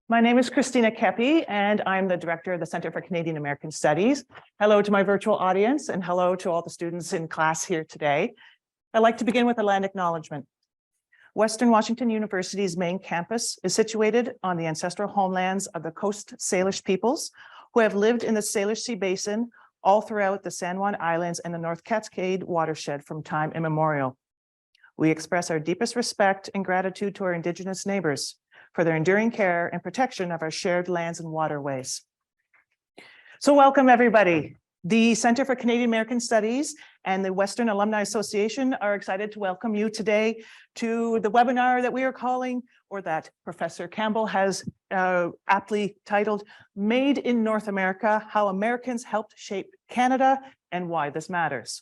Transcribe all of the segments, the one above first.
My name is Christina Kepi, and I'm the director of the Center for Canadian American Studies. Hello to my virtual audience, and hello to all the students in class here today. I'd like to begin with a land acknowledgement. Western Washington University's main campus is situated on the ancestral homelands of the Coast Salish peoples who have lived in the Salish Sea Basin all throughout the San Juan Islands and the North Cascade watershed from time immemorial. We express our deepest respect and gratitude to our Indigenous neighbors for their enduring care and protection of our shared lands and waterways. So welcome, everybody. The Center for Canadian American Studies and the Western Alumni Association are excited to welcome you today to the webinar that we are calling, or that Professor Campbell has aptly titled, Made in North America, How Americans Helped Shape Canada and Why This Matters.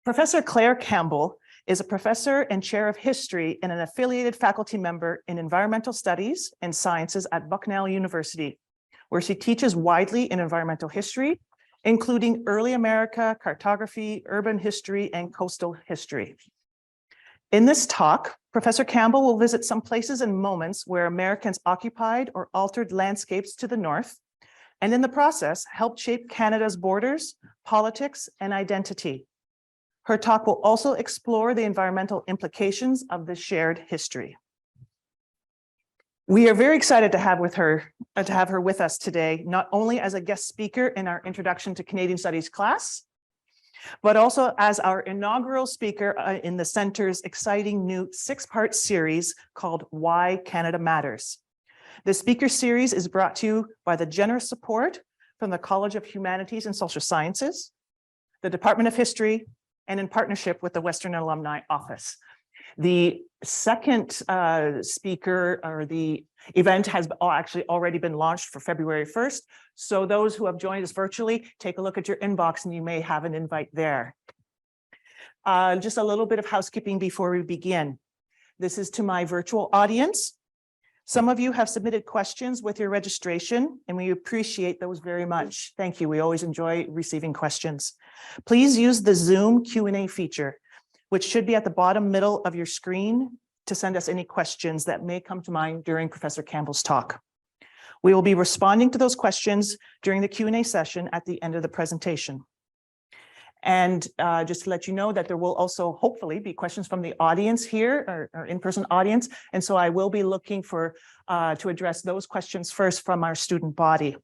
Professor Claire Campbell is a professor and chair of history and an affiliated faculty member in environmental studies and sciences at Bucknell University, where she teaches widely in environmental history, including early America, cartography, urban history, and coastal history. In this talk, Professor Campbell will visit some places and moments where Americans occupied or altered landscapes to the north, and in the process, helped shape Canada's borders, politics, and identity. Her talk will also explore the environmental implications of this shared history. We are very excited to have her with us today, not only as a guest speaker in our Introduction to Canadian Studies class, but also as our inaugural speaker in the center's exciting new 6-part series called Why Canada Matters. The speaker series is brought to you by the generous support from the College of Humanities and Social Sciences, the Department of History, and in partnership with the Western Alumni Office. The second speaker, or the event, has actually already been launched for February 1st. So those who have joined us virtually, take a look at your inbox and you may have an invite there. Just a little bit of housekeeping before we begin. This is to my virtual audience. Some of you have submitted questions with your registration, and we appreciate those very much. Thank you. We always enjoy receiving questions. Please use the Zoom Q&A feature, which should be at the bottom middle of your screen, to send us any questions that may come to mind during Professor Campbell's talk. We will be responding to those questions during the Q&A session at the end of the presentation. And just to let you know that there will also hopefully be questions from the audience here, or in-person audience. And so I will be looking for to address those questions first from our student body.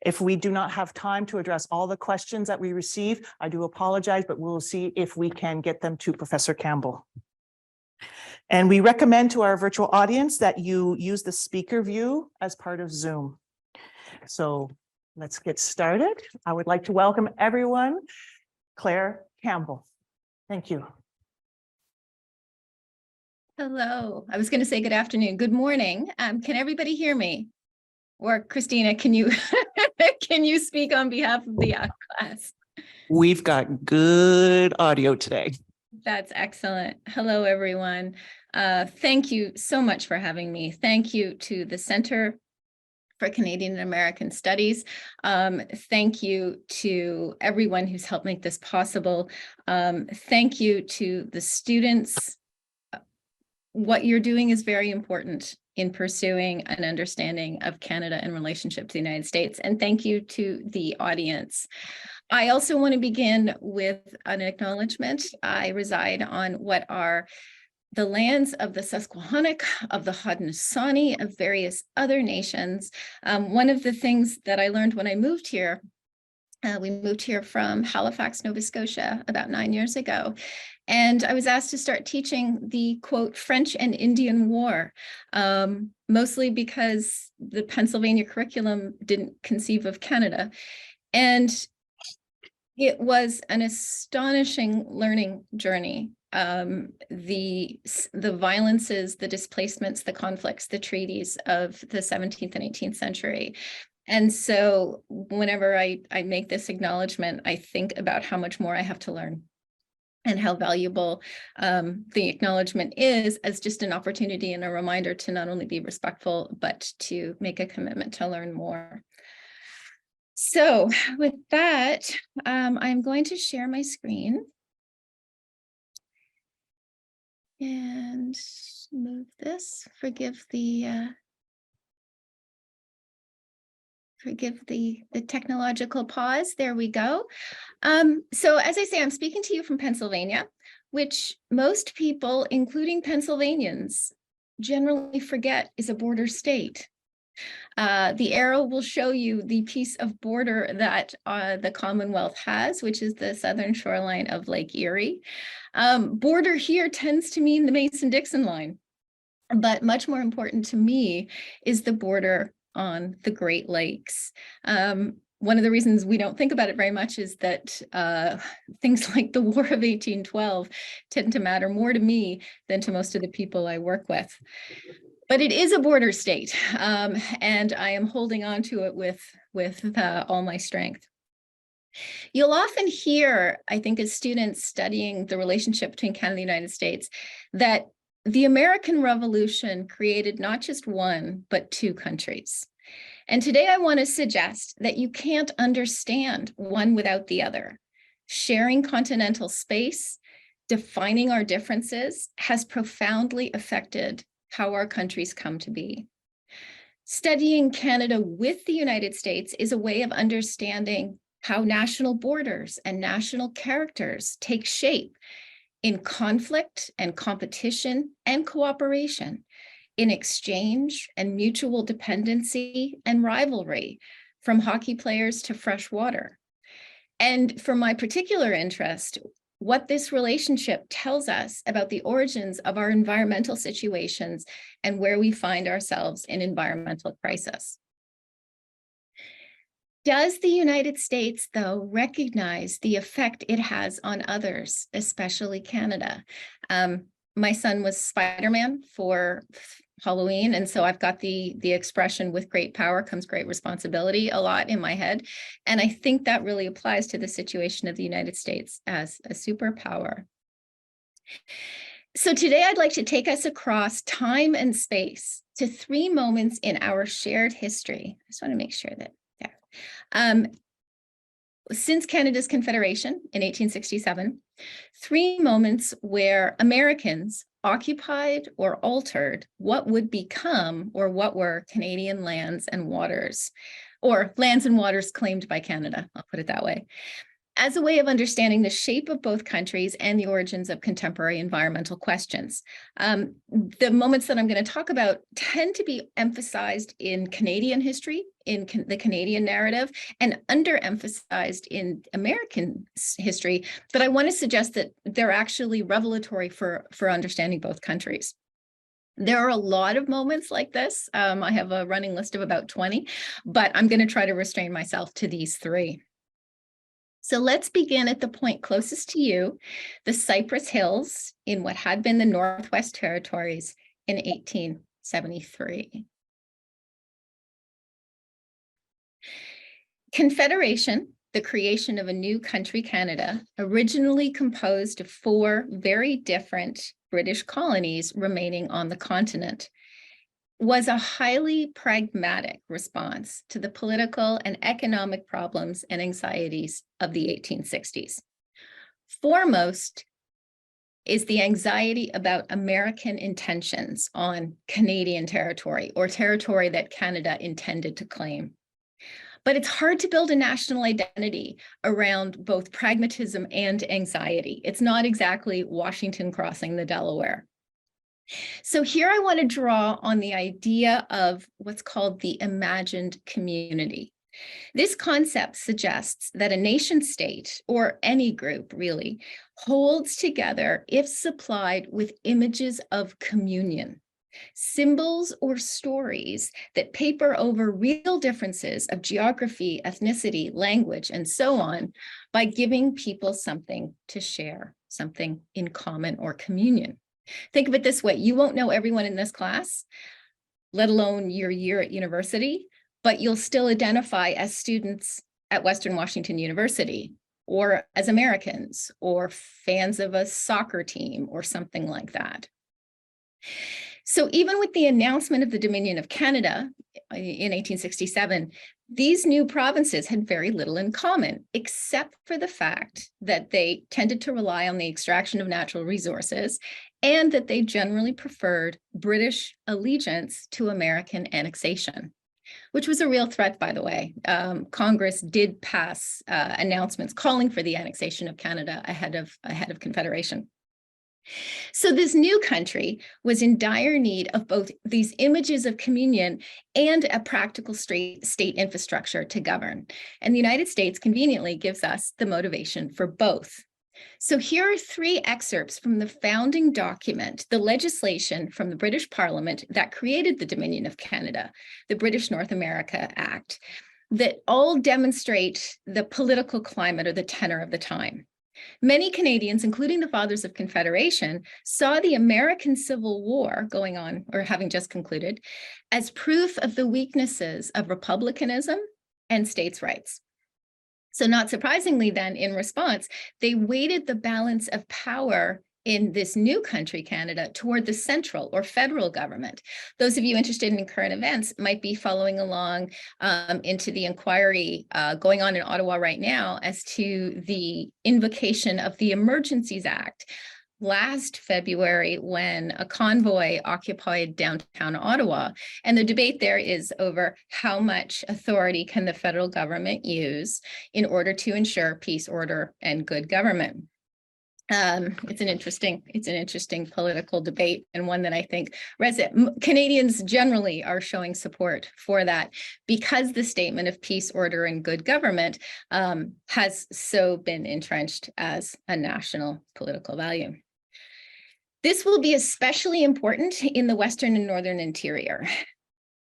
If we do not have time to address all the questions that we receive, I do apologize, but we'll see if we can get them to Professor Campbell. And we recommend to our virtual audience that you use the speaker view as part of Zoom. So let's get started. I would like to welcome everyone. Claire Campbell. Thank you. Hello. I was going to say good afternoon. Good morning. Can everybody hear me? Or Christina, can you can you speak on behalf of the class? We've got good audio today. That's excellent. Hello, everyone. Thank you so much for having me. Thank you to the Center for Canadian and American Studies. Thank you to everyone who's helped make this possible. Thank you to the students. What you're doing is very important in pursuing an understanding of Canada in relationship to the United States. And thank you to the audience. I also want to begin with an acknowledgement. I reside on what are the lands of the Susquehannock, of the Haudenosaunee, of various other nations. One of the things that I learned when I moved here, we moved here from Halifax, Nova Scotia, about 9 years ago. And I was asked to start teaching the, quote, French and Indian War, mostly because the Pennsylvania curriculum didn't conceive of Canada. And it was an astonishing learning journey. The violences, the displacements, the conflicts, the treaties of the 17th and 18th century. And so whenever I make this acknowledgement, I think about how much more I have to learn and how valuable the acknowledgement is as just an opportunity and a reminder to not only be respectful, but to make a commitment to learn more. So with that, I'm going to share my screen and move this. Forgive the Forgive the technological pause. There we go. So as I say, I'm speaking to you from Pennsylvania, which most people, including Pennsylvanians, generally forget is a border state. The arrow will show you the piece of border that the Commonwealth has, which is the southern shoreline of Lake Erie. Border here tends to mean the Mason-Dixon line, but much more important to me is the border on the Great Lakes. One of the reasons we don't think about it very much is that things like the War of 1812 tend to matter more to me than to most of the people I work with. But it is a border state, and I am holding on to it with all my strength. You'll often hear, I think, as students studying the relationship between Canada and the United States, that the American Revolution created not just one, but two countries. And today I want to suggest that you can't understand one without the other. Sharing continental space, defining our differences, has profoundly affected how our countries come to be. Studying Canada with the United States is a way of understanding how national borders and national characters take shape in conflict and competition and cooperation, in exchange and mutual dependency and rivalry, from hockey players to fresh water. And for my particular interest, what this relationship tells us about the origins of our environmental situations and where we find ourselves in environmental crisis. Does the United States, though, recognize the effect it has on others, especially Canada? My son was Spider-Man for Halloween, and so I've got the expression, with great power comes great responsibility, a lot in my head. And I think that really applies to the situation of the United States as a superpower. So today I'd like to take us across time and space to 3 moments in our shared history. I just want to make sure that since Canada's Confederation in 1867, 3 moments where Americans occupied or altered what would become or what were Canadian lands and waters, or lands and waters claimed by Canada, I'll put it that way, as a way of understanding the shape of both countries and the origins of contemporary environmental questions. The moments that I'm going to talk about tend to be emphasized in Canadian history, in the Canadian narrative, and underemphasized in American history, but I want to suggest that they're actually revelatory for understanding both countries. There are a lot of moments like this. I have a running list of about 20, but I'm going to try to restrain myself to these 3. So let's begin at the point closest to you, the Cypress Hills in what had been the Northwest Territories in 1873. Confederation, the creation of a new country, Canada, originally composed of 4 very different British colonies remaining on the continent, was a highly pragmatic response to the political and economic problems and anxieties of the 1860s. Foremost is the anxiety about American intentions on Canadian territory, or territory that Canada intended to claim. But it's hard to build a national identity around both pragmatism and anxiety. It's not exactly Washington crossing the Delaware. So here I want to draw on the idea of what's called the imagined community. This concept suggests that a nation state, or any group really, holds together if supplied with images of communion, symbols or stories that paper over real differences of geography, ethnicity, language, and so on, by giving people something to share, something in common or communion. Think of it this way: you won't know everyone in this class, let alone your year at university, but you'll still identify as students at Western Washington University, or as Americans, or fans of a soccer team, or something like that. So even with the announcement of the Dominion of Canada in 1867, these new provinces had very little in common, except for the fact that they tended to rely on the extraction of natural resources, and that they generally preferred British allegiance to American annexation. which was a real threat, by the way. Congress did pass announcements calling for the annexation of Canada ahead of Confederation. So this new country was in dire need of both these images of communion and a practical state infrastructure to govern. And the United States conveniently gives us the motivation for both. So here are 3 excerpts from the founding document, the legislation from the British Parliament that created the Dominion of Canada, the British North America Act, that all demonstrate the political climate or the tenor of the time. Many Canadians, including the Fathers of Confederation, saw the American Civil War going on, or having just concluded, as proof of the weaknesses of republicanism and states' rights. So not surprisingly then, in response, they weighted the balance of power in this new country, Canada, toward the central or federal government. Those of you interested in current events might be following along into the inquiry going on in Ottawa right now as to the invocation of the Emergencies Act last February when a convoy occupied downtown Ottawa. And the debate there is over how much authority can the federal government use in order to ensure peace, order, and good government. It's an interesting political debate, and one that I think Canadians generally are showing support for that, because the statement of peace, order, and good government has so been entrenched as a national political value. This will be especially important in the Western and Northern Interior,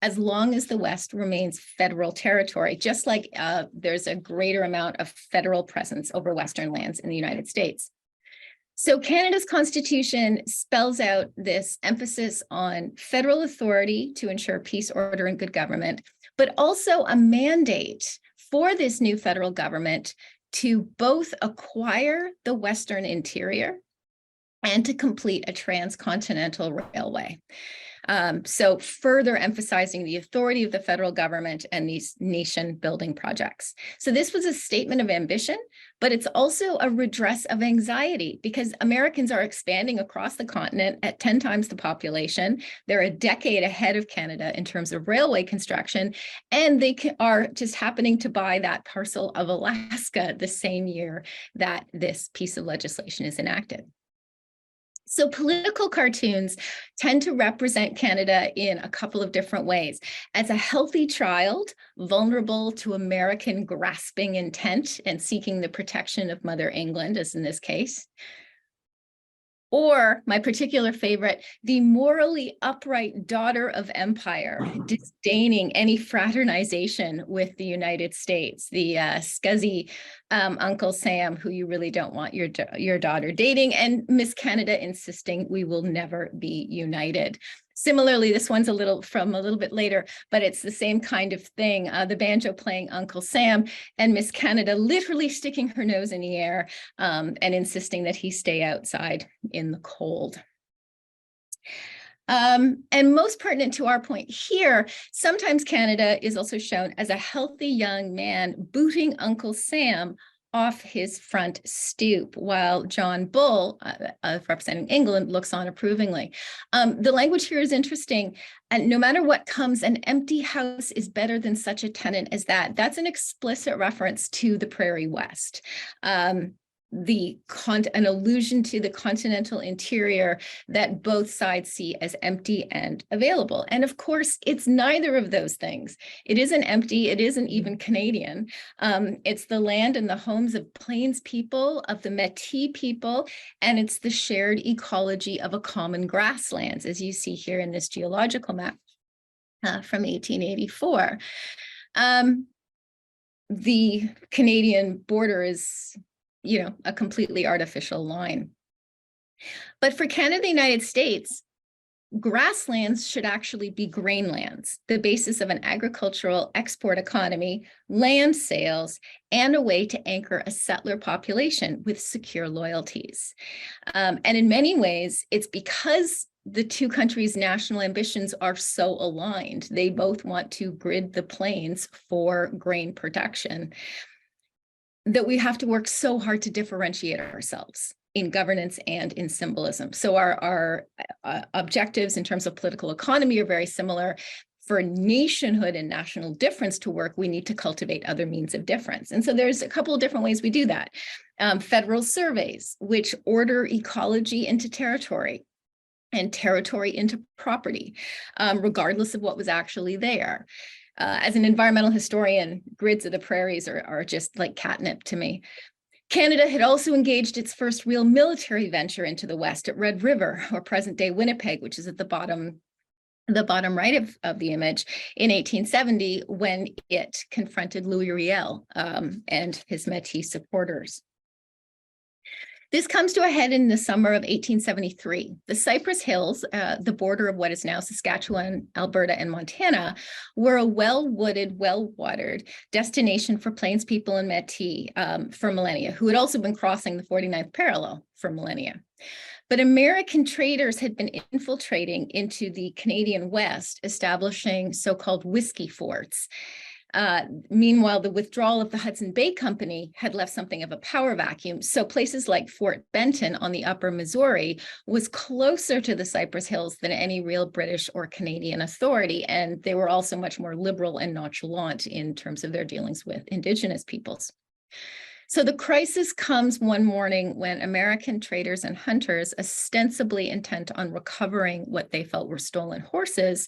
as long as the West remains federal territory, just like there's a greater amount of federal presence over Western lands in the United States. So Canada's Constitution spells out this emphasis on federal authority to ensure peace, order, and good government, but also a mandate for this new federal government to both acquire the Western Interior and to complete a transcontinental railway. So further emphasizing the authority of the federal government and these nation building projects. So this was a statement of ambition, but it's also a redress of anxiety, because Americans are expanding across the continent at 10 times the population. They're a decade ahead of Canada in terms of railway construction, and they are just happening to buy that parcel of Alaska the same year that this piece of legislation is enacted. So political cartoons tend to represent Canada in a couple of different ways: as a healthy child, vulnerable to American grasping intent and seeking the protection of Mother England, as in this case; or my particular favorite, the morally upright daughter of empire, disdaining any fraternization with the United States, the scuzzy Uncle Sam, who you really don't want your daughter dating, and Miss Canada insisting we will never be united. Similarly, this one's a little bit later, but it's the same kind of thing. The banjo playing Uncle Sam and Miss Canada literally sticking her nose in the air and insisting that he stay outside in the cold. And most pertinent to our point here, sometimes Canada is also shown as a healthy young man booting Uncle Sam off his front stoop, while John Bull, representing England, looks on approvingly. The language here is interesting. And no matter what comes, an empty house is better than such a tenant as that. That's an explicit reference to the Prairie West. An allusion to the continental interior that both sides see as empty and available. And of course, it's neither of those things. It isn't empty, it isn't even Canadian. It's the land and the homes of Plains people, of the Métis people, and it's the shared ecology of a common grasslands, as you see here in this geological map from 1884. The Canadian border is a completely artificial line. But for Canada, the United States, grasslands should actually be grainlands, the basis of an agricultural export economy, land sales, and a way to anchor a settler population with secure loyalties. And in many ways, it's because the two countries' national ambitions are so aligned. They both want to grid the plains for grain production, that we have to work so hard to differentiate ourselves in governance and in symbolism. So our objectives in terms of political economy are very similar. for nationhood and national difference to work, we need to cultivate other means of difference. And so there's a couple of different ways we do that. Federal surveys, which order ecology into territory and territory into property, regardless of what was actually there. As an environmental historian, grids of the prairies are just like catnip to me. Canada had also engaged its first real military venture into the West at Red River, or present-day Winnipeg, which is at the bottom right of the image, in 1870, when it confronted Louis Riel and his Métis supporters. This comes to a head in the summer of 1873. The Cypress Hills, the border of what is now Saskatchewan, Alberta, and Montana, were a well-wooded, well-watered destination for Plains people and Métis for millennia, who had also been crossing the 49th parallel for millennia. But American traders had been infiltrating into the Canadian West, establishing so-called whiskey forts. Meanwhile, the withdrawal of the Hudson Bay Company had left something of a power vacuum. So places like Fort Benton on the upper Missouri was closer to the Cypress Hills than any real British or Canadian authority. And they were also much more liberal and nonchalant in terms of their dealings with Indigenous peoples. So the crisis comes one morning when American traders and hunters, ostensibly intent on recovering what they felt were stolen horses,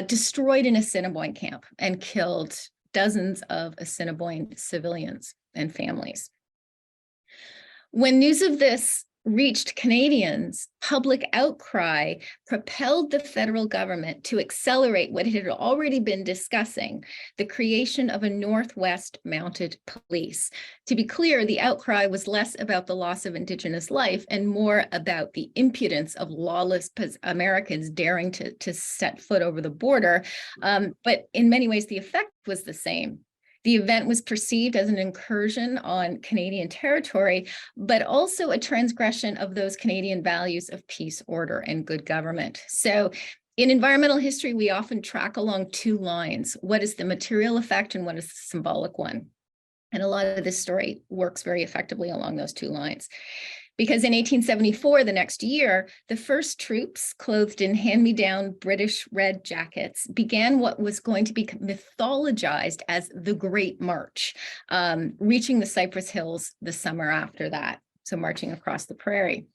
destroyed an Assiniboine camp and killed dozens of Assiniboine civilians and families. When news of this reached Canadians, public outcry propelled the federal government to accelerate what it had already been discussing, the creation of a Northwest Mounted Police. To be clear, the outcry was less about the loss of Indigenous life and more about the impudence of lawless Americans daring to set foot over the border. But in many ways, the effect was the same. The event was perceived as an incursion on Canadian territory, but also a transgression of those Canadian values of peace, order, and good government. So in environmental history, we often track along two lines. What is the material effect and what is the symbolic one? And a lot of this story works very effectively along those two lines. Because in 1874, the next year, the first troops, clothed in hand-me-down British red jackets, began what was going to be mythologized as the Great March, reaching the Cypress Hills the summer after that, so marching across the prairie.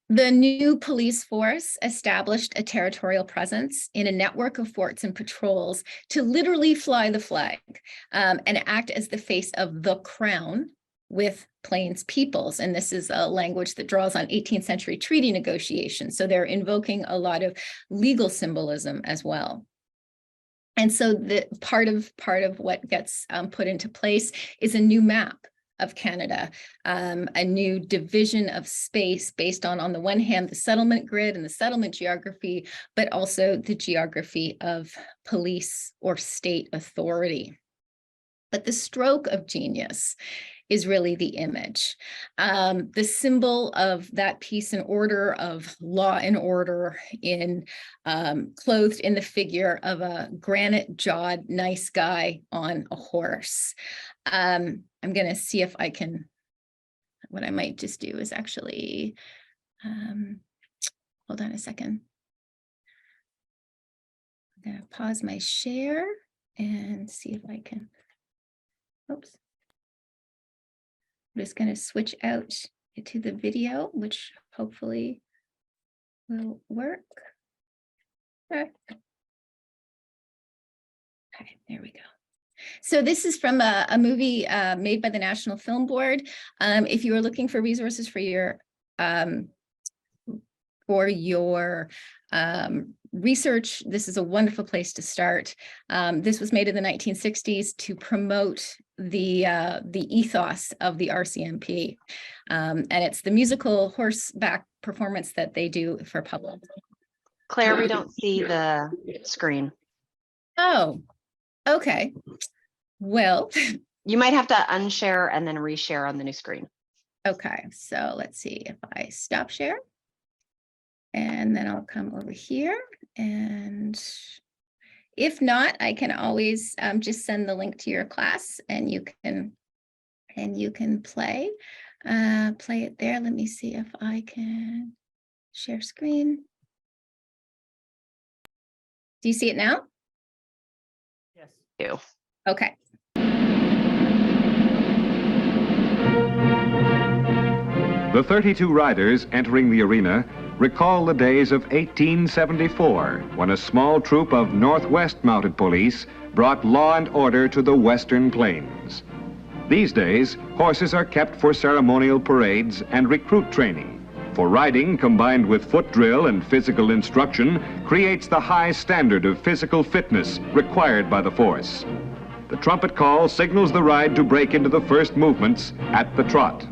The new police force established a territorial presence in a network of forts and patrols to literally fly the flag and act as the face of the crown with Plains peoples. And this is a language that draws on 18th century treaty negotiations. So they're invoking a lot of legal symbolism as well. And so the part of what gets put into place is a new map of Canada, a new division of space based on the one hand, the settlement grid and the settlement geography, but also the geography of police or state authority. But the stroke of genius is really the image. The symbol of that peace and order, of law and order, clothed in the figure of a granite-jawed nice guy on a horse. I'm going to see if I can, what I might just do is actually, hold on a second. I'm going to pause my share and see if I can, oops. I'm just going to switch out to the video, which hopefully will work. Okay, there we go. So this is from a movie made by the National Film Board. If you are looking for resources for your research, this is a wonderful place to start. This was made in the 1960s to promote the ethos of the RCMP. And it's the musical horseback performance that they do for public. Claire, we don't see the screen. Oh, okay. Well, you might have to unshare and then reshare on the new screen. Okay, so let's see if I stop share. And then I'll come over here, and if not, I can always just send the link to your class, and you can play it there. Let me see if I can share screen. Do you see it now? Yes. You. Okay. The 32 riders entering the arena recall the days of 1874, when a small troop of Northwest Mounted Police brought law and order to the Western Plains. These days, horses are kept for ceremonial parades and recruit training. For riding, combined with foot drill and physical instruction, creates the high standard of physical fitness required by the force. The trumpet call signals the ride to break into the first movements at the trot.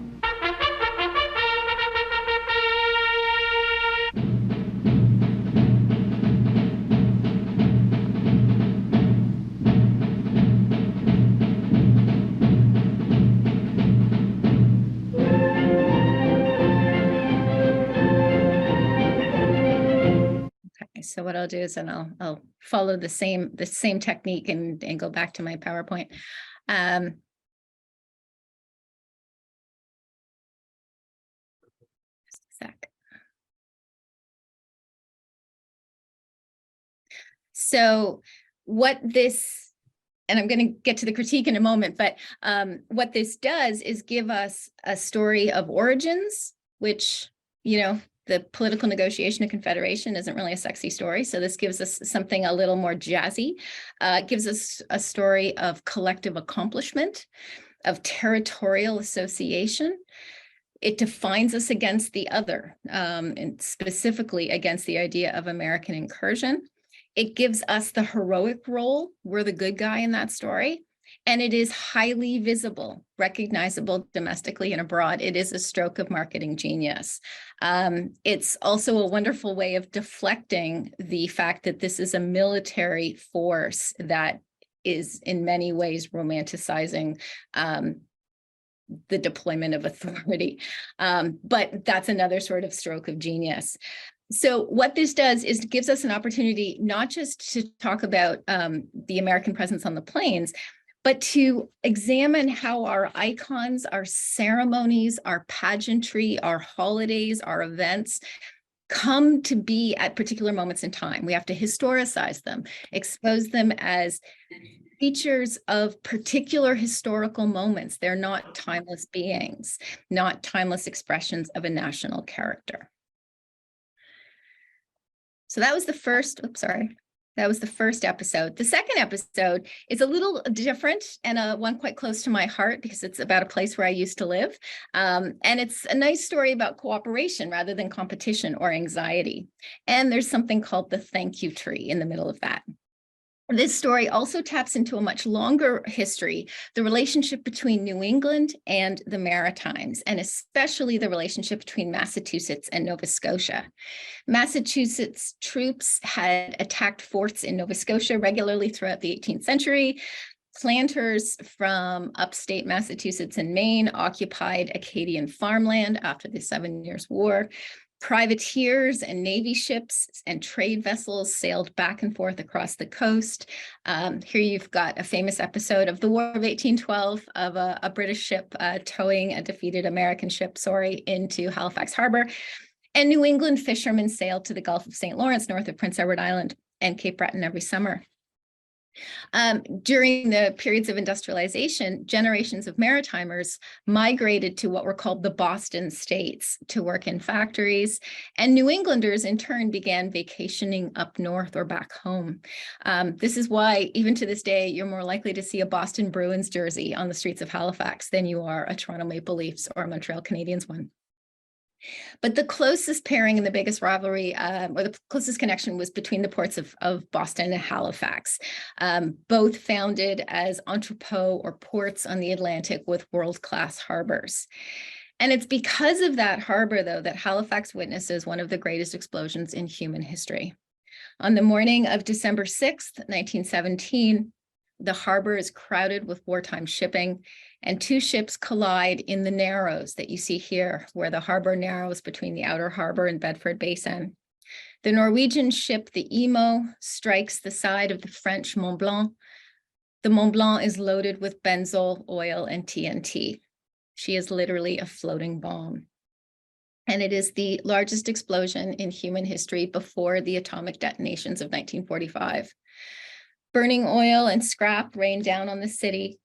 So what I'll do is, and I'll follow the same technique and go back to my PowerPoint. Just a sec. So what this, and I'm going to get to the critique in a moment, but what this does is give us a story of origins, which, you know, the political negotiation of Confederation isn't really a sexy story. So this gives us something a little more jazzy. It gives us a story of collective accomplishment, of territorial association. It defines us against the other, and specifically against the idea of American incursion. It gives us the heroic role. We're the good guy in that story. And it is highly visible, recognizable domestically and abroad. It is a stroke of marketing genius. It's also a wonderful way of deflecting the fact that this is a military force that is in many ways romanticizing the deployment of authority. But that's another sort of stroke of genius. So what this does is it gives us an opportunity not just to talk about the American presence on the plains, but to examine how our icons, our ceremonies, our pageantry, our holidays, our events come to be at particular moments in time. We have to historicize them, expose them as features of particular historical moments. They're not timeless beings, not timeless expressions of a national character. So that was the first, that was the first episode. The second episode is a little different and one quite close to my heart because it's about a place where I used to live. And it's a nice story about cooperation rather than competition or anxiety. And there's something called the thank you tree in the middle of that. This story also taps into a much longer history, the relationship between New England and the Maritimes, and especially the relationship between Massachusetts and Nova Scotia. Massachusetts troops had attacked forts in Nova Scotia regularly throughout the 18th century. Planters from upstate Massachusetts and Maine occupied Acadian farmland after the 7 Years' War. Privateers and Navy ships and trade vessels sailed back and forth across the coast. Here you've got a famous episode of the War of 1812 of a British ship towing a defeated American ship, into Halifax Harbor. And New England fishermen sailed to the Gulf of St. Lawrence north of Prince Edward Island and Cape Breton every summer. During the periods of industrialization, generations of Maritimers migrated to what were called the Boston States to work in factories, and New Englanders in turn began vacationing up north or back home. This is why, even to this day, you're more likely to see a Boston Bruins jersey on the streets of Halifax than you are a Toronto Maple Leafs or a Montreal Canadiens one. But the closest pairing and the biggest rivalry, or the closest connection, was between the ports of Boston and Halifax, both founded as entrepôts or ports on the Atlantic with world-class harbors. And it's because of that harbor, though, that Halifax witnesses one of the greatest explosions in human history. On the morning of December 6th, 1917, the harbor is crowded with wartime shipping, and two ships collide in the narrows that you see here, where the harbor narrows between the outer harbor and Bedford Basin. The Norwegian ship, the Imo, strikes the side of the French Mont Blanc. The Mont Blanc is loaded with benzol, oil, and TNT. She is literally a floating bomb. And it is the largest explosion in human history before the atomic detonations of 1945. Burning oil and scrap rained down on the city.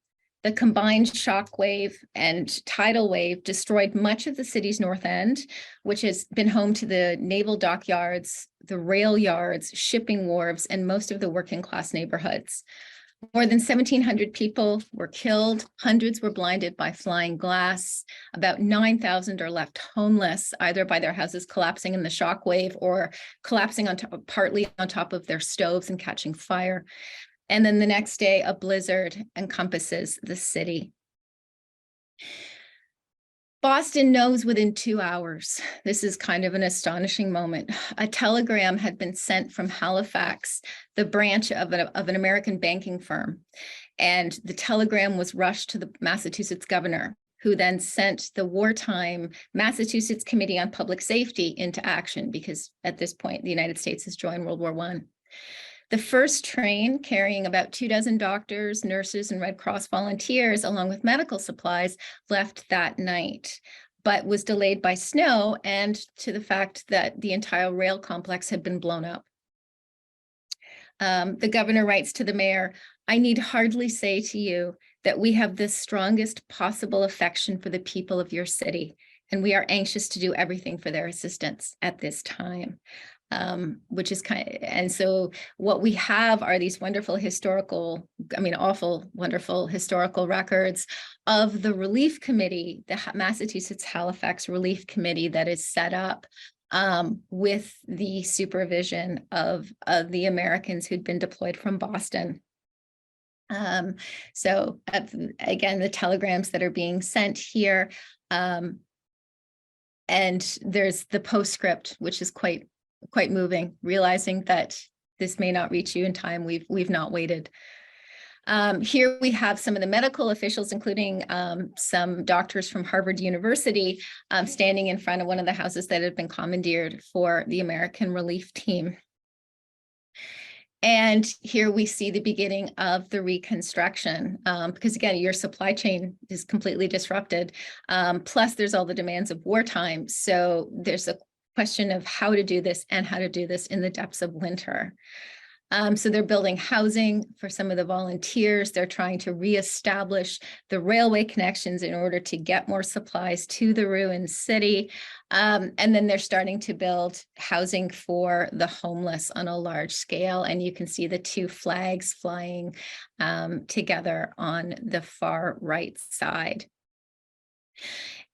The combined shock wave and tidal wave destroyed much of the city's north end, which has been home to the naval dockyards, the rail yards, shipping wharves, and most of the working class neighborhoods. More than 1,700 people were killed. Hundreds were blinded by flying glass. About 9,000 are left homeless, either by their houses collapsing in the shock wave or collapsing partly on top of their stoves and catching fire. And then the next day, a blizzard encompasses the city. Boston knows within 2 hours. This is kind of an astonishing moment. A telegram had been sent from Halifax, the branch of an American banking firm. And the telegram was rushed to the Massachusetts governor, who then sent the wartime Massachusetts Committee on Public Safety into action, because at this point, the United States has joined World War I. The first train, carrying about 24 doctors, nurses, and Red Cross volunteers, along with medical supplies, left that night, but was delayed by snow and to the fact that the entire rail complex had been blown up. The governor writes to the mayor, "I need hardly say to you that we have the strongest possible affection for the people of your city, and we are anxious to do everything for their assistance at this time." Which is and so what we have are these wonderful historical, awful, wonderful historical records of the relief committee, the Massachusetts Halifax Relief Committee that is set up with the supervision of the Americans who'd been deployed from Boston. So again, the telegrams that are being sent here, and there's the postscript, which is quite moving, realizing that this may not reach you in time. We've not waited. Here we have some of the medical officials, including some doctors from Harvard University, standing in front of one of the houses that had been commandeered for the American relief team. And here we see the beginning of the reconstruction, because again, your supply chain is completely disrupted. Plus there's all the demands of wartime. So there's a question of how to do this and how to do this in the depths of winter. So they're building housing for some of the volunteers. They're trying to reestablish the railway connections in order to get more supplies to the ruined city. And then they're starting to build housing for the homeless on a large scale. And you can see the two flags flying together on the far right side.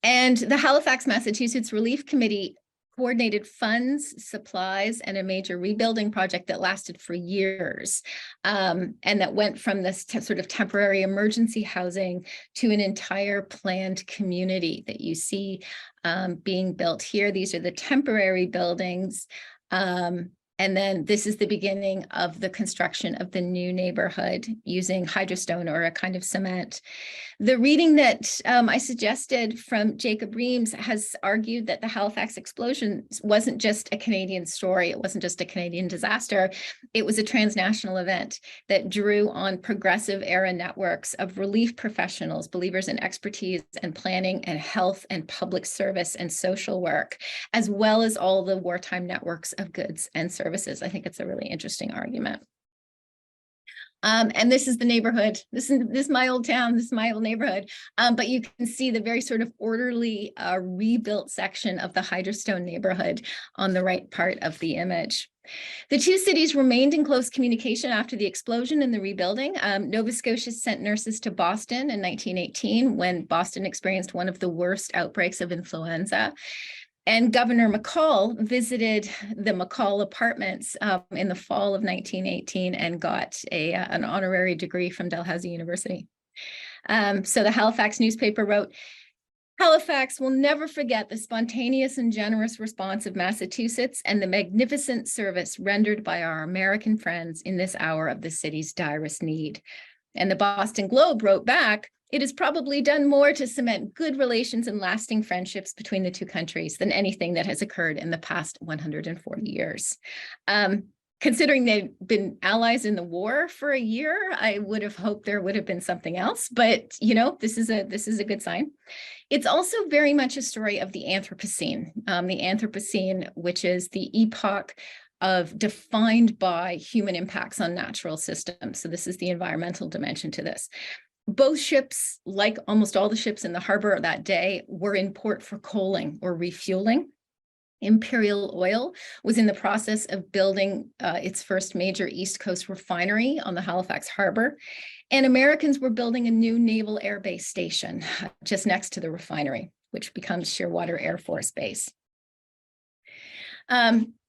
And the Halifax, Massachusetts Relief Committee coordinated funds, supplies, and a major rebuilding project that lasted for years, and that went from this sort of temporary emergency housing to an entire planned community that you see being built here. These are the temporary buildings. And then this is the beginning of the construction of the new neighborhood using hydrostone, or a kind of cement. The reading that I suggested from Jacob Reams has argued that the Halifax explosion wasn't just a Canadian story. It wasn't just a Canadian disaster. It was a transnational event that drew on progressive era networks of relief professionals, believers in expertise and planning and health and public service and social work, as well as all the wartime networks of goods and services. I think it's a really interesting argument. And this is the neighborhood. This is my old town. This is my old neighborhood. But you can see the very sort of orderly rebuilt section of the hydrostone neighborhood on the right part of the image. The two cities remained in close communication after the explosion and the rebuilding. Nova Scotia sent nurses to Boston in 1918 when Boston experienced one of the worst outbreaks of influenza. And Governor McCall visited the McCall apartments in the fall of 1918 and got an honorary degree from Dalhousie University. So the Halifax newspaper wrote, "Halifax will never forget the spontaneous and generous response of Massachusetts and the magnificent service rendered by our American friends in this hour of the city's direst need." And the Boston Globe wrote back, "It has probably done more to cement good relations and lasting friendships between the two countries than anything that has occurred in the past 140 years. Considering they've been allies in the war for a year, I would have hoped there would have been something else, but this is a good sign. It's also very much a story of the Anthropocene, which is the epoch defined by human impacts on natural systems. So this is the environmental dimension to this. Both ships, like almost all the ships in the harbor that day, were in port for coaling or refueling. Imperial Oil was in the process of building its first major East Coast refinery on the Halifax Harbor, and Americans were building a new naval air base station just next to the refinery, which becomes Shearwater Air Force Base.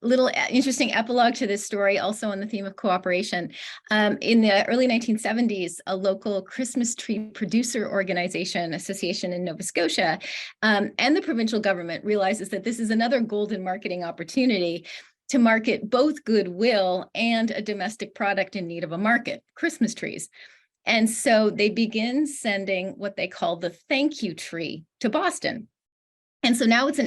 Little interesting epilogue to this story, also on the theme of cooperation. In the early 1970s, a local Christmas tree producer association in Nova Scotia, and the provincial government realizes that this is another golden marketing opportunity to market both goodwill and a domestic product in need of a market, Christmas trees. And so they begin sending what they call the thank you tree to Boston. And so now it's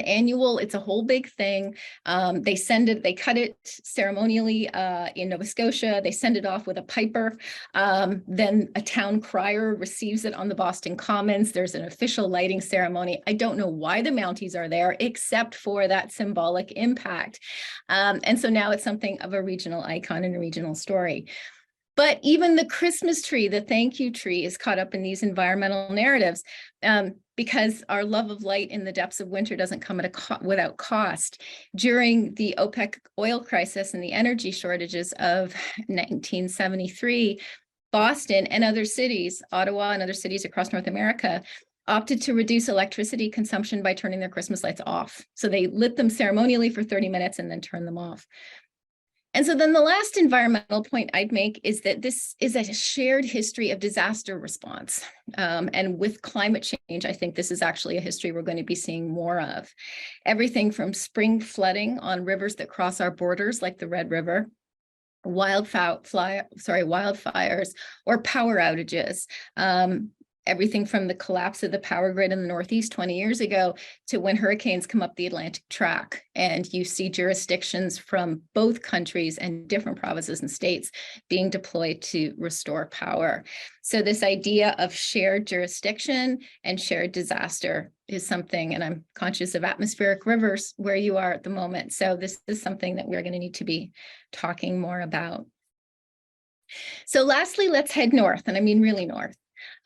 a whole big thing. They cut it ceremonially in Nova Scotia. They send it off with a piper. Then a town crier receives it on the Boston Commons. There's an official lighting ceremony. I don't know why the Mounties are there, except for that symbolic impact. And so now it's something of a regional icon and a regional story. But even the Christmas tree, the thank you tree, is caught up in these environmental narratives because our love of light in the depths of winter doesn't come without cost. During the OPEC oil crisis and the energy shortages of 1973, Boston and other cities, Ottawa and other cities across North America, opted to reduce electricity consumption by turning their Christmas lights off. So they lit them ceremonially for 30 minutes and then turned them off. And so then the last environmental point I'd make is that this is a shared history of disaster response. And with climate change, I think this is actually a history we're going to be seeing more of. Everything from spring flooding on rivers that cross our borders, like the Red River, wildfires, or power outages. Everything from the collapse of the power grid in the Northeast 20 years ago to when hurricanes come up the Atlantic track, and you see jurisdictions from both countries and different provinces and states being deployed to restore power. So this idea of shared jurisdiction and shared disaster is something, and I'm conscious of atmospheric rivers where you are at the moment. So this is something that we're going to need to be talking more about. So lastly, let's head north, and I mean really north.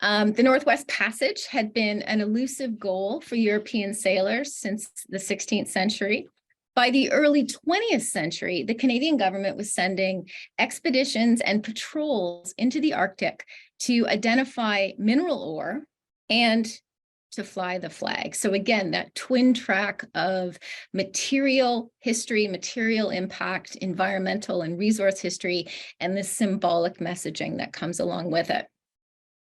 The Northwest Passage had been an elusive goal for European sailors since the 16th century. By the early 20th century, the Canadian government was sending expeditions and patrols into the Arctic to identify mineral ore and to fly the flag. So again, that twin track of material history, material impact, environmental and resource history, and the symbolic messaging that comes along with it.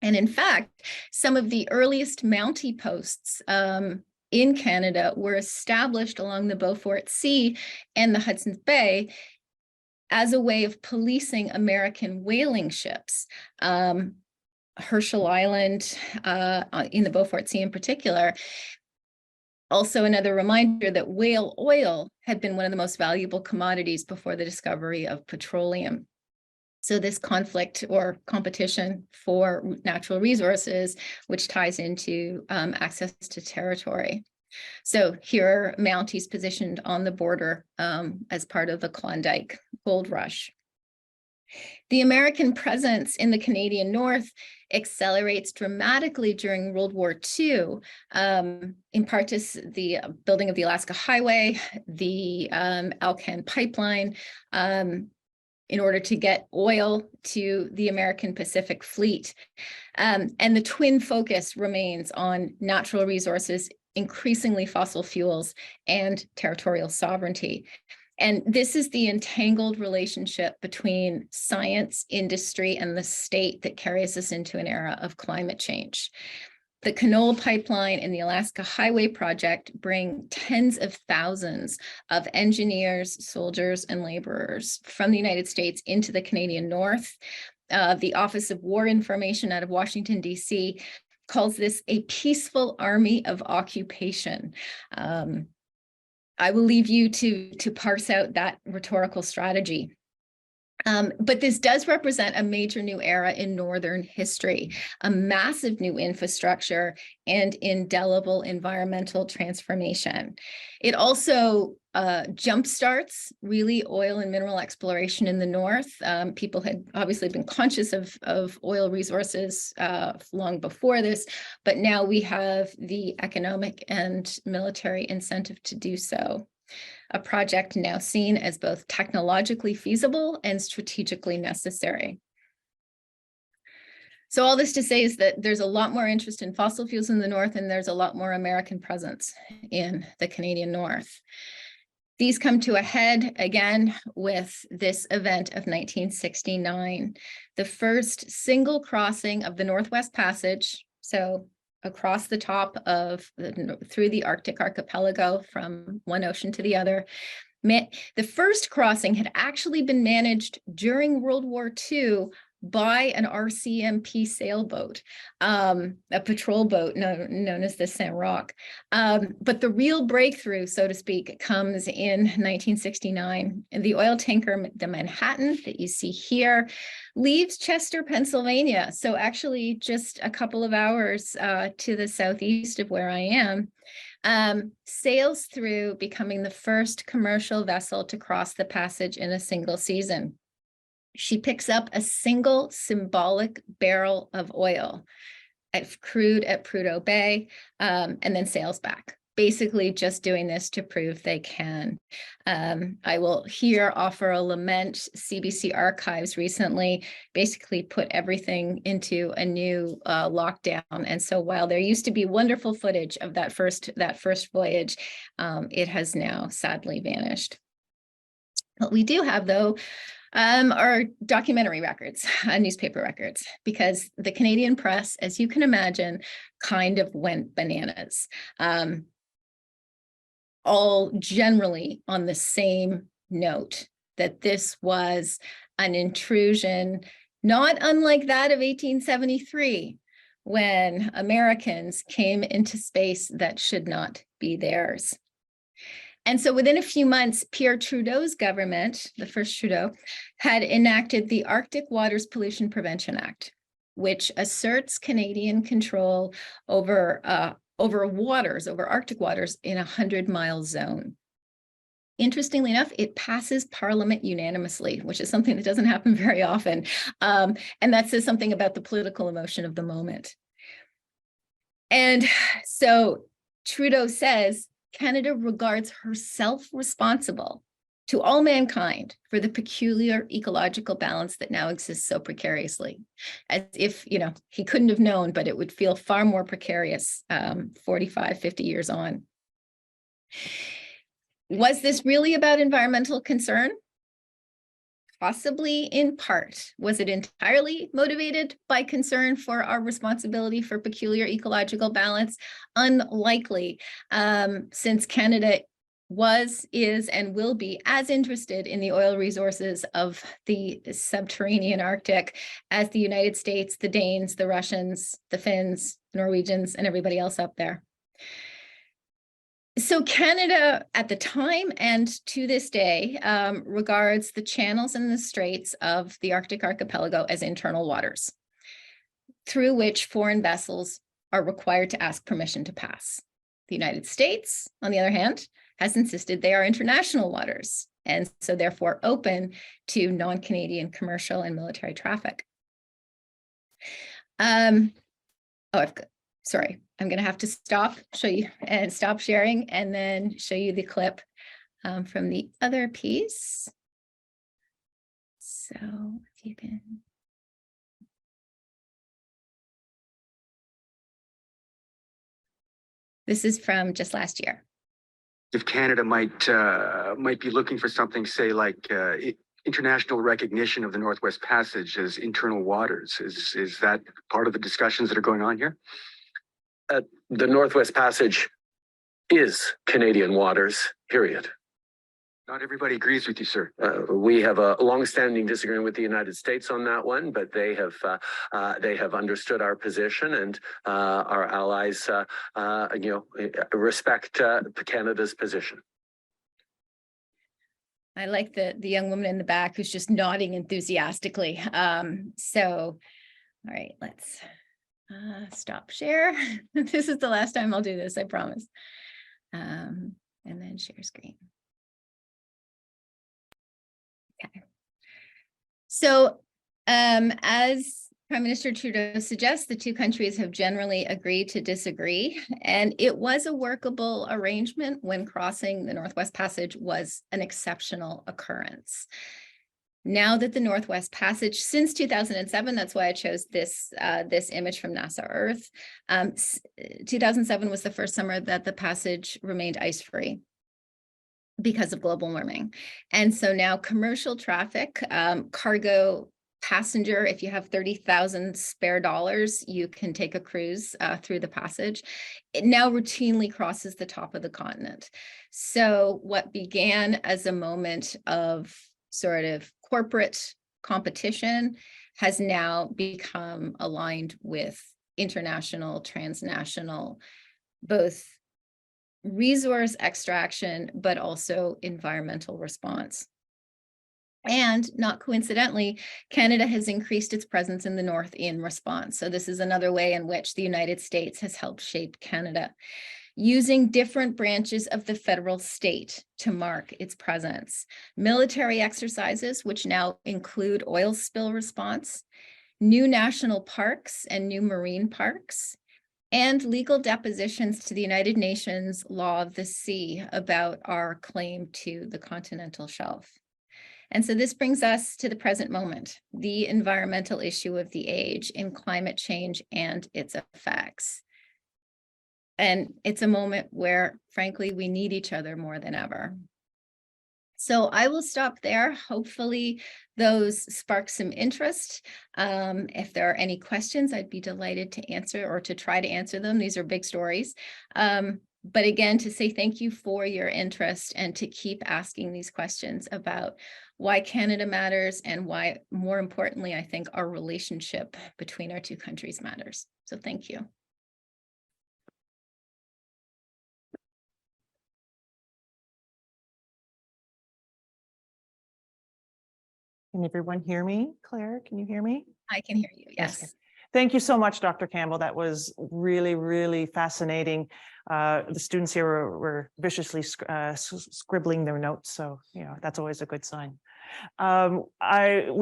And in fact, some of the earliest Mountie posts in Canada were established along the Beaufort Sea and the Hudson's Bay as a way of policing American whaling ships. Herschel Island in the Beaufort Sea in particular. Also another reminder that whale oil had been one of the most valuable commodities before the discovery of petroleum. So this conflict or competition for natural resources, which ties into access to territory. So here are Mounties positioned on the border as part of the Klondike Gold Rush. The American presence in the Canadian North accelerates dramatically during World War II, in part to the building of the Alaska Highway, the Alcan pipeline, in order to get oil to the American Pacific Fleet. And the twin focus remains on natural resources, increasingly fossil fuels, and territorial sovereignty. And this is the entangled relationship between science, industry, and the state that carries us into an era of climate change. The Canola Pipeline and the Alaska Highway Project bring tens of thousands of engineers, soldiers, and laborers from the United States into the Canadian North. The Office of War Information out of Washington, D.C. calls this a peaceful army of occupation. I will leave you to parse out that rhetorical strategy. But this does represent a major new era in Northern history, a massive new infrastructure and indelible environmental transformation. It also jumpstarts really oil and mineral exploration in the North. People had obviously been conscious of oil resources long before this, but now we have the economic and military incentive to do so. A project now seen as both technologically feasible and strategically necessary. So all this to say is that there's a lot more interest in fossil fuels in the North, and there's a lot more American presence in the Canadian North. These come to a head again with this event of 1969, the first single crossing of the Northwest Passage. So across the top of through the Arctic archipelago from one ocean to the other. The first crossing had actually been managed during World War II by an RCMP sailboat, a patrol boat known as the Saint Roch. But the real breakthrough, so to speak, comes in 1969. And the oil tanker, the Manhattan that you see here, leaves Chester, Pennsylvania. So actually just a couple of hours to the southeast of where I am, sails through, becoming the first commercial vessel to cross the passage in a single season. She picks up a single symbolic barrel of oil crude at Prudhoe Bay, and then sails back, basically just doing this to prove they can. I will here offer a lament. CBC Archives recently basically put everything into a new lockdown. And so while there used to be wonderful footage of that first voyage, it has now sadly vanished. What we do have, though, are documentary records, newspaper records, because the Canadian press, as you can imagine, kind of went bananas. All generally on the same note, that this was an intrusion, not unlike that of 1873, when Americans came into space that should not be theirs. And so within a few months, Pierre Trudeau's government, the first Trudeau, had enacted the Arctic Waters Pollution Prevention Act, which asserts Canadian control over Arctic waters in a 100-mile zone. Interestingly enough, it passes Parliament unanimously, which is something that doesn't happen very often. And that says something about the political emotion of the moment. And so Trudeau says, Canada regards herself responsible to all mankind for the peculiar ecological balance that now exists so precariously. As if, he couldn't have known, but it would feel far more precarious 45, 50 years on. Was this really about environmental concern? Possibly in part. Was it entirely motivated by concern for our responsibility for peculiar ecological balance? Unlikely, since Canada was, is, and will be as interested in the oil resources of the subterranean Arctic as the United States, the Danes, the Russians, the Finns, Norwegians, and everybody else up there. So Canada at the time and to this day regards the channels and the straits of the Arctic archipelago as internal waters, through which foreign vessels are required to ask permission to pass. The United States, on the other hand, has insisted they are international waters, and so therefore open to non-Canadian commercial and military traffic. Sorry, I'm going to have to stop sharing and then show you the clip from the other piece. So if you can. This is from just last year. If Canada might be looking for something, say, like international recognition of the Northwest Passage as internal waters, is that part of the discussions that are going on here? The Northwest Passage is Canadian waters, period. Not everybody agrees with you, sir. We have a long-standing disagreement with the United States on that one, but they have understood our position, and our allies, respect Canada's position. I like the young woman in the back who's just nodding enthusiastically. So, all right, let's stop share. This is the last time I'll do this, I promise. And then share screen. Okay. So, as Prime Minister Trudeau suggests, the two countries have generally agreed to disagree, and it was a workable arrangement when crossing the Northwest Passage was an exceptional occurrence. Now that the Northwest Passage, since 2007, that's why I chose this image from NASA Earth. 2007 was the first summer that the passage remained ice-free because of global warming. And so now commercial traffic, cargo, passenger, if you have 30,000 spare dollars, you can take a cruise through the passage. It now routinely crosses the top of the continent. So what began as a moment of sort of corporate competition has now become aligned with international, transnational, both resource extraction, but also environmental response. And not coincidentally, Canada has increased its presence in the North in response. So this is another way in which the United States has helped shape Canada, using different branches of the federal state to mark its presence. Military exercises, which now include oil spill response, new national parks and new marine parks, and legal depositions to the United Nations Law of the Sea about our claim to the continental shelf. And so this brings us to the present moment, the environmental issue of the age in climate change and its effects. And it's a moment where, frankly, we need each other more than ever. So I will stop there. Hopefully those spark some interest. If there are any questions, I'd be delighted to answer or to try to answer them. These are big stories. But again, to say thank you for your interest and to keep asking these questions about why Canada matters and why, more importantly, I think our relationship between our two countries matters. So thank you. Can everyone hear me? Claire, can you hear me? I can hear you, yes. Okay. Thank you so much, Dr. Campbell. That was really, really fascinating. The students here were viciously scribbling their notes, so that's always a good sign. We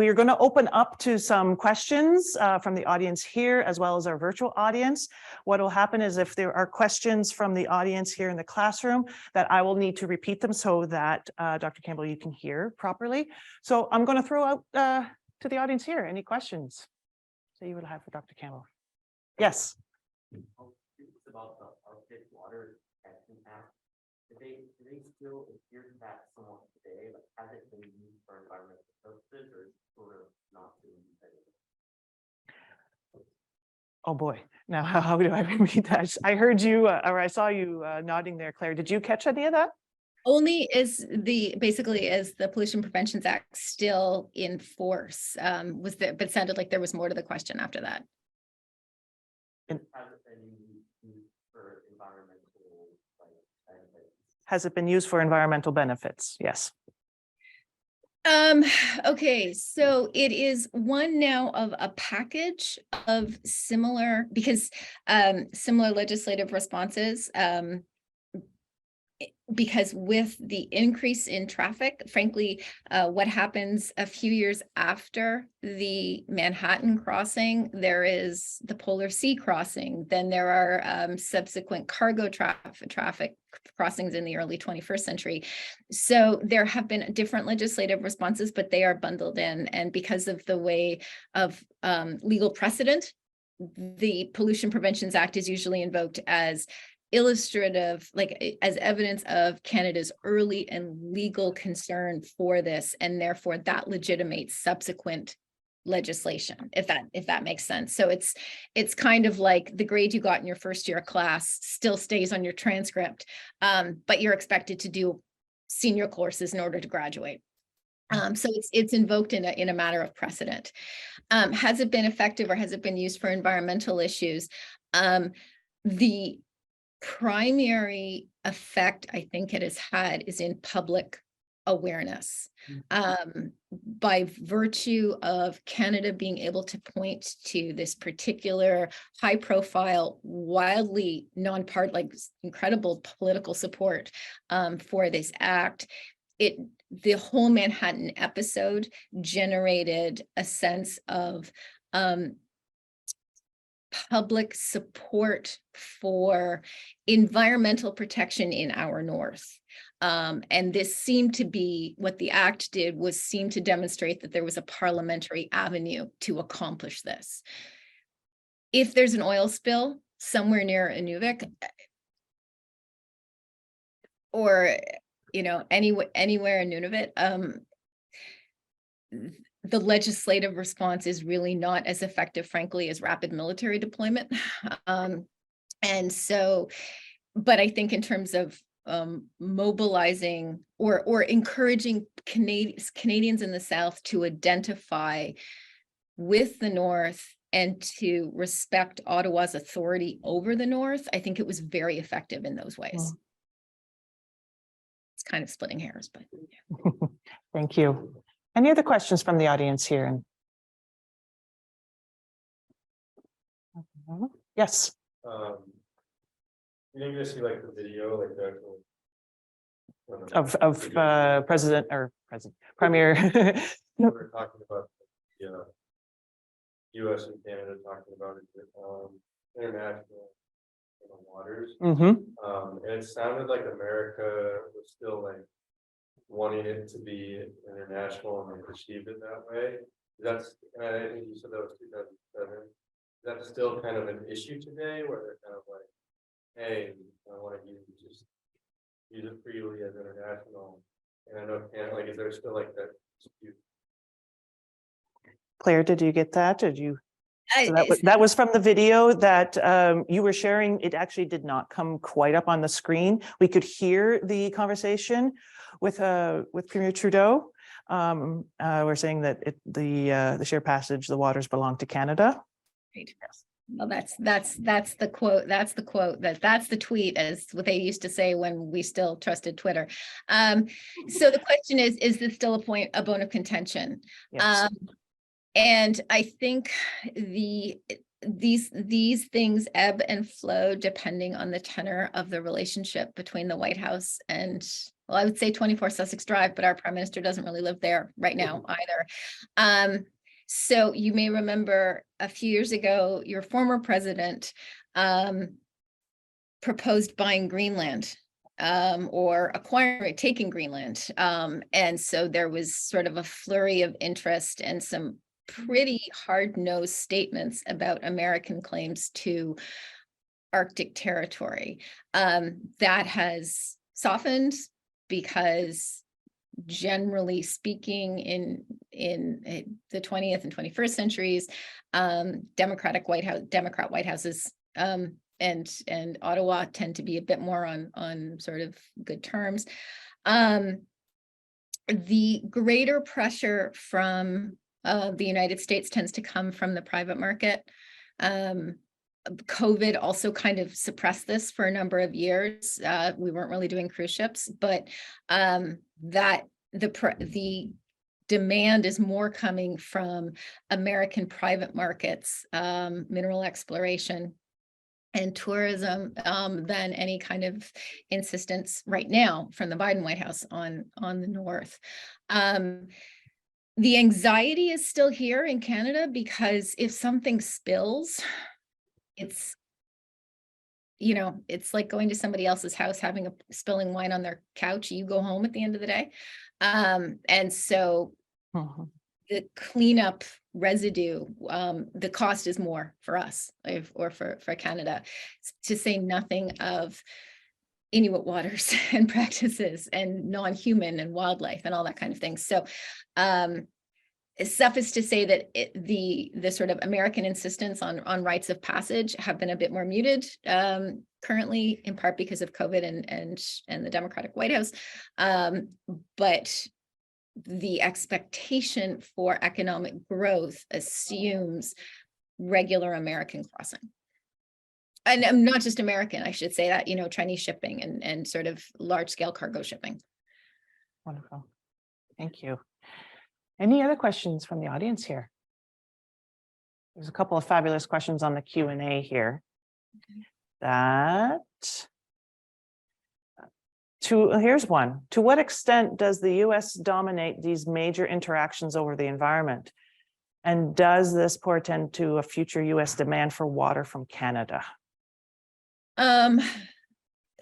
are going to open up to some questions from the audience here as well as our virtual audience. What will happen is if there are questions from the audience here in the classroom, that I will need to repeat them so that Dr. Campbell, you can hear properly. So I'm going to throw out to the audience here. Any questions that you would have for Dr. Campbell? Yes. About the Arctic water impact. Do they still adhere to that somewhat today? Like, has it been used for environmental purposes, or is it sort of not being used? Oh boy, now how do I repeat that? I heard you, or I saw you nodding there, Claire. Did you catch any of that? Only basically is the Pollution Prevention Act still in force? But it sounded like there was more to the question after that. Has it been used for environmental benefits? Yes. Okay, so it is one now of a package of similar, because similar legislative responses, because with the increase in traffic, frankly, what happens a few years after the Manhattan crossing, there is the Polar Sea crossing. Then there are subsequent cargo traffic crossings in the early 21st century. So there have been different legislative responses, but they are bundled in. And because of the way of legal precedent, the Pollution Prevention Act is usually invoked as illustrative, like as evidence of Canada's early and legal concern for this, and therefore that legitimates subsequent legislation, if that makes sense. So it's kind of like the grade you got in your first year of class still stays on your transcript, but you're expected to do senior courses in order to graduate. So it's invoked in a matter of precedent. Has it been effective, or has it been used for environmental issues? The primary effect I think it has had is in public awareness. By virtue of Canada being able to point to this particular high profile, wildly non-part, like incredible political support for this act, the whole Manhattan episode generated a sense of public support for environmental protection in our north. And this seemed to be what the act did, was seem to demonstrate that there was a parliamentary avenue to accomplish this. If there's an oil spill somewhere near Inuvik, or anywhere in Nunavut, the legislative response is really not as effective, frankly, as rapid military deployment. And so, but I think in terms of mobilizing or encouraging Canadians in the South to identify with the North and to respect Ottawa's authority over the North, I think it was very effective in those ways. It's kind of splitting hairs, but yeah. Thank you. Any other questions from the audience here? Yes. You didn't just see like the video, like the Of President Premier. we were talking about the US and Canada talking about it, international waters. Mm-hmm. And it sounded like America was still like wanting it to be international and they perceived it that way. That's, and I think you said that was 2007. Is that still kind of an issue today where they're kind of like, hey, I want to use it freely as international? And I know Canada, like, is there still like that dispute? Claire, did you get that? Did you? So that was from the video that you were sharing. It actually did not come quite up on the screen. We could hear the conversation with Premier Trudeau. We're saying that the share passage, the waters belong to Canada. Right. Yes. Well, that's the quote. That's the quote. That's the tweet, as what they used to say when we still trusted Twitter. So the question is this still a bone of contention? Yes. And I think these things ebb and flow depending on the tenor of the relationship between the White House and, well, I would say 24 Sussex Drive, but our prime minister doesn't really live there right now either. So you may remember a few years ago, your former president proposed buying Greenland or taking Greenland. And so there was sort of a flurry of interest and some pretty hard-nosed statements about American claims to Arctic territory. That has softened because, generally speaking, in the 20th and 21st centuries, Democrat White Houses and Ottawa tend to be a bit more on sort of good terms. The greater pressure from the United States tends to come from the private market. COVID also kind of suppressed this for a number of years. We weren't really doing cruise ships, but that the demand is more coming from American private markets, mineral exploration and tourism, than any kind of insistence right now from the Biden White House on the North. The anxiety is still here in Canada because if something spills, it's like going to somebody else's house, having spilling wine on their couch. You go home at the end of the day. And so the cleanup residue, the cost is more for us or for Canada, to say nothing of Inuit waters and practices and non-human and wildlife and all that kind of thing. So suffice to say that the sort of American insistence on rites of passage have been a bit more muted currently, in part because of COVID and the Democratic White House. But the expectation for economic growth assumes regular American crossing. And not just American, I should say that, Chinese shipping and sort of large scale cargo shipping. Wonderful. Thank you. Any other questions from the audience here? There's a couple of fabulous questions on the Q&A here. Here's one. To what extent does the US dominate these major interactions over the environment? And does this portend to a future US demand for water from Canada?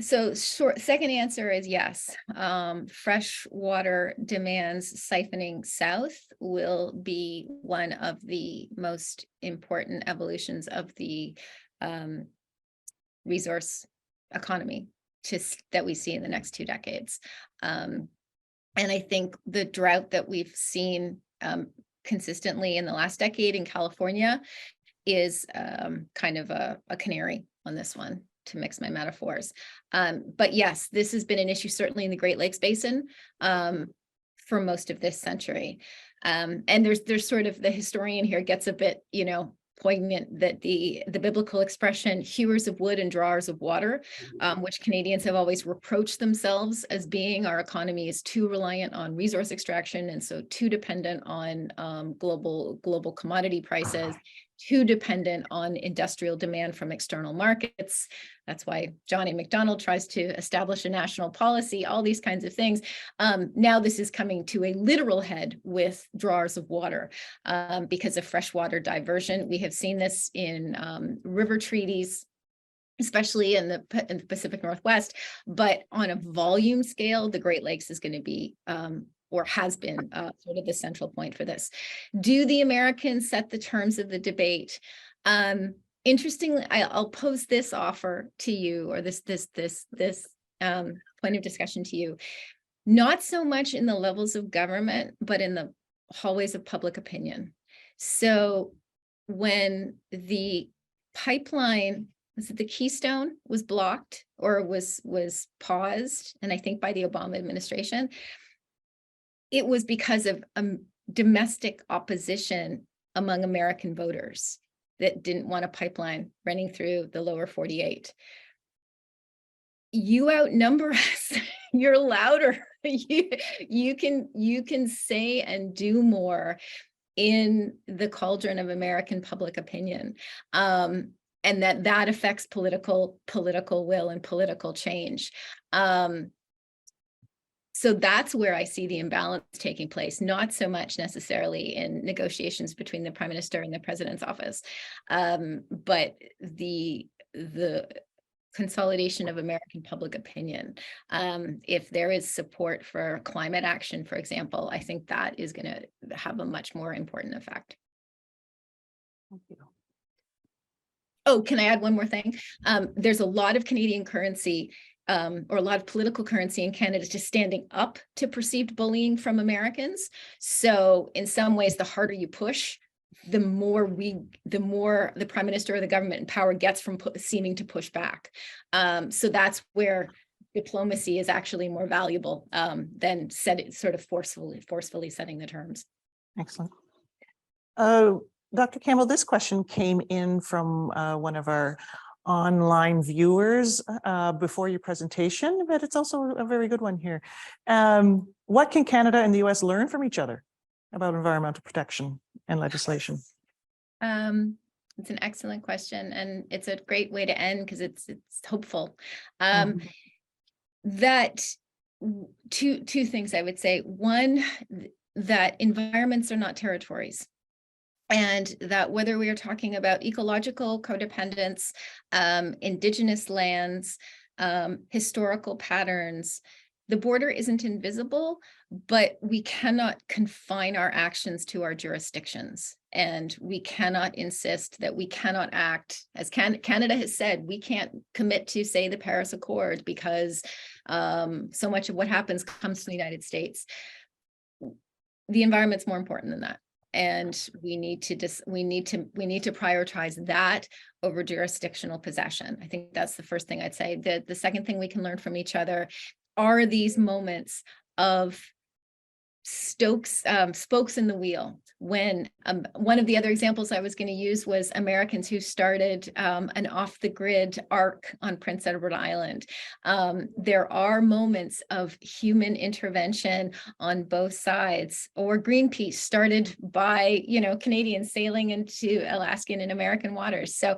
So second answer is yes. Fresh water demands siphoning south will be one of the most important evolutions of the resource economy that we see in the next 2 decades. And I think the drought that we've seen consistently in the last decade in California is kind of a canary on this one, to mix my metaphors. But yes, this has been an issue certainly in the Great Lakes Basin for most of this century. And there's sort of, the historian here gets a bit, poignant, that the biblical expression hewers of wood and drawers of water, which Canadians have always reproached themselves as being, our economy is too reliant on resource extraction, and so too dependent on global commodity prices, too dependent on industrial demand from external markets. That's why Johnny McDonald tries to establish a national policy, all these kinds of things. Now this is coming to a literal head with drawers of water because of freshwater diversion. We have seen this in river treaties, especially in the Pacific Northwest, but on a volume scale, the Great Lakes is going to be or has been sort of the central point for this. Do the Americans set the terms of the debate? Interestingly, I'll pose this offer to you, or this point of discussion to you, not so much in the levels of government, but in the hallways of public opinion. So when the pipeline, was it the Keystone, was blocked or was paused, and I think by the Obama administration, it was because of domestic opposition among American voters that didn't want a pipeline running through the lower 48. You outnumber us. You're louder. You can say and do more in the cauldron of American public opinion, and that affects political will and political change. So that's where I see the imbalance taking place, not so much necessarily in negotiations between the Prime Minister and the President's office, but the consolidation of American public opinion. If there is support for climate action, for example, I think that is going to have a much more important effect. Thank you. Oh, can I add one more thing? There's a lot of Canadian currency or a lot of political currency in Canada just standing up to perceived bullying from Americans. So in some ways, the harder you push, the more the Prime Minister or the government in power gets from seeming to push back. So that's where diplomacy is actually more valuable than sort of forcefully setting the terms. Excellent. Dr. Campbell, this question came in from one of our online viewers before your presentation, but it's also a very good one here. What can Canada and the US learn from each other about environmental protection and legislation? It's an excellent question, and it's a great way to end because it's hopeful. That two things I would say. One, that environments are not territories. And that whether we are talking about ecological codependence, indigenous lands, historical patterns, the border isn't invisible, but we cannot confine our actions to our jurisdictions. And we cannot insist that we cannot act, as Canada has said, we can't commit to, say, the Paris Accord because so much of what happens comes from the United States. The environment's more important than that. And we need to prioritize that over jurisdictional possession. I think that's the first thing I'd say. The second thing we can learn from each other are these moments of spokes in the wheel. When one of the other examples I was going to use was Americans who started an off-the-grid ark on Prince Edward Island. There are moments of human intervention on both sides, or Greenpeace started by, Canadians sailing into Alaskan and American waters. So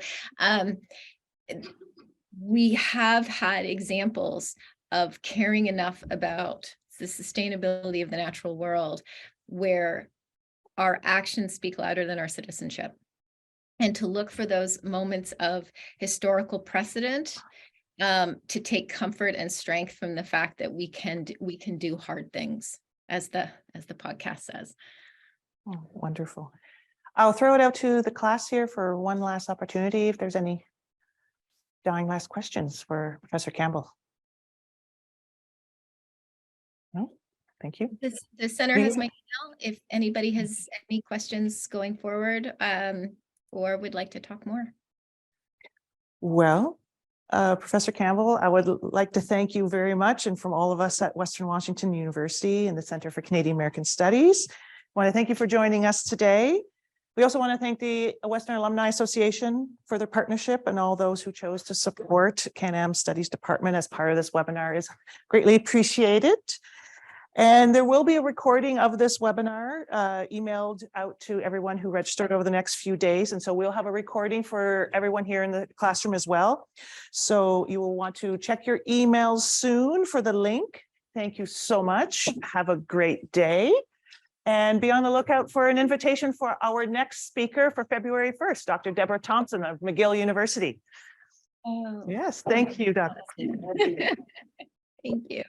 we have had examples of caring enough about the sustainability of the natural world where our actions speak louder than our citizenship, and to look for those moments of historical precedent, to take comfort and strength from the fact that we can do hard things, as the podcast says. Oh, wonderful. I'll throw it out to the class here for one last opportunity if there's any dying last questions for Professor Campbell. No, thank you. The center has my email if anybody has any questions going forward, or would like to talk more. Well, Professor Campbell, I would like to thank you very much, and from all of us at Western Washington University and the Center for Canadian American Studies, I want to thank you for joining us today. We also want to thank the Western Alumni Association for their partnership, and all those who chose to support Can-Am Studies Department as part of this webinar is greatly appreciated. And there will be a recording of this webinar emailed out to everyone who registered over the next few days. And so we'll have a recording for everyone here in the classroom as well. So you will want to check your emails soon for the link. Thank you so much. Have a great day. And be on the lookout for an invitation for our next speaker for February 1st, Dr. Deborah Thompson of McGill University. Oh, Yes, thank you, Dr. thank you.